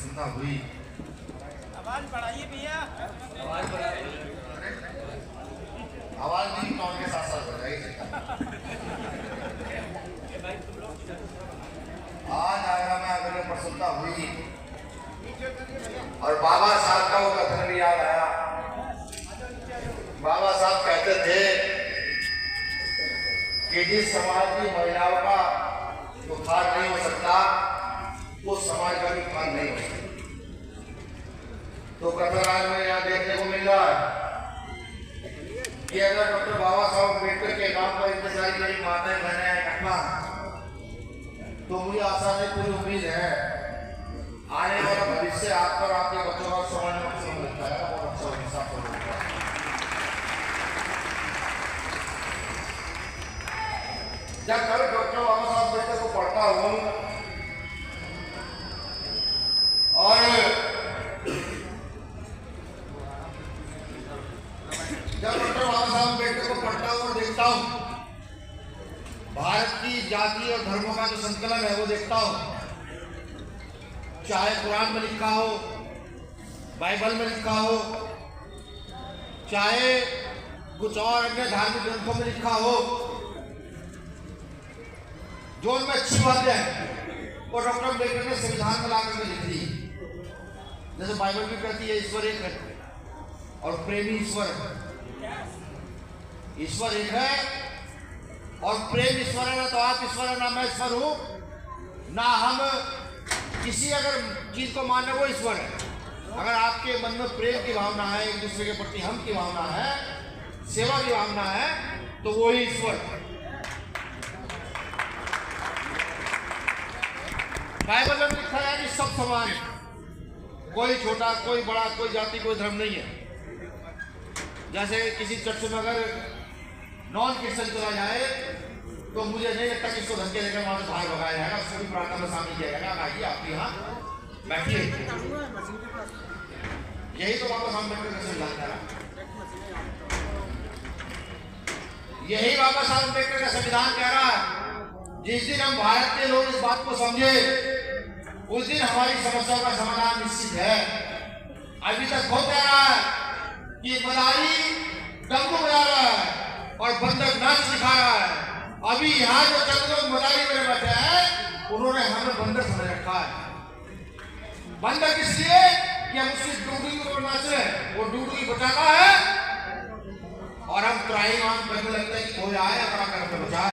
प्रसन्नता हुई। आवाज बढ़ाइए भैया, आवाज बढ़ाइए, आवाज नहीं टोन के साथ साथ बढ़ाइए। आज आगरा में आकर प्रसन्नता हुई और बाबा साहब का वो कथन भी याद आया। बाबा साहब कहते थे कि जिस समाज की महिलाओं का उत्थान नहीं हो सकता उस समाज का भी उत्थान नहीं हो सकता। तो कथन आज में यहाँ देखने को मिल रहा है कि अगर डॉक्टर बाबा साहब अम्बेडकर के नाम पर इतनी सारी मेरी माताएं बहनें इकट्ठा, तो मुझे आशा है, पूरी उम्मीद है आने वाला भविष्य आप पर आपके बच्चों का समाज में अच्छा मिलता है और अच्छा हिस्सा होता है। जब कभी डॉक्टर बाबा साहब अम्बेडकर को पढ़ता हूँ और जब डॉक्टर बाबा साहब अम्बेडकर को पढ़ता हूँ और देखता हूँ, भारत की जाति और धर्मों का जो संकलन है वो देखता हूँ, चाहे कुरान में लिखा हो, बाइबल में लिखा हो, चाहे कुछ और अन्य धार्मिक ग्रंथों में लिखा हो, जो उनमें अच्छी बातें हैं वो डॉक्टर अम्बेडकर ने संविधान में लाकर के लिख दी। जैसे बाइबल भी कहती है ईश्वर एक है और प्रेमी ईश्वर है। ईश्वर एक है और प्रेम ईश्वर है। ना तो आप ईश्वर है, ना मैं ईश्वर हूं, ना हम किसी अगर चीज को माने वो ईश्वर है। अगर आपके मन में प्रेम की भावना है, एक दूसरे के प्रति हम की भावना है, सेवा की भावना है, तो वो ही ईश्वर है। बाइबल में लिखा है कि सब समान है, कोई छोटा कोई बड़ा, कोई जाति कोई धर्म नहीं है। जैसे किसी चर्च में अगर नॉन क्रिश्चियन चला जाए तो मुझे नहीं लगता कि इसको धमकी देकर वहां से बाहर भगाया जाएगा, उसको भी प्रार्थना में शामिल किया जाएगा। आइए आप यहाँ बैठिए। यही तो बाबा साहब अम्बेडकर का संविधान है, यही बाबा साहब अम्बेडकर का संविधान कह रहा है। जिस दिन हम भारत के लोग इस बात को समझे उस दिन हमारी समस्याओं का समाधान निश्चित है। अभी तक बहुत कह रहा है कि मदारी डंगू बजा रहा है और बंदर नाच दिखा रहा है। अभी यहाँ जो चंद लोग मदारी में बैठे हैं उन्होंने हमें बंदर समझ रखा है। बंदर किस लिए कि हम उसकी डूडू को नाच रहे हैं, वो डूडू की बचाता है और हम त्राईमान करने लगते हैं कि कोई आए अपना कर बचा।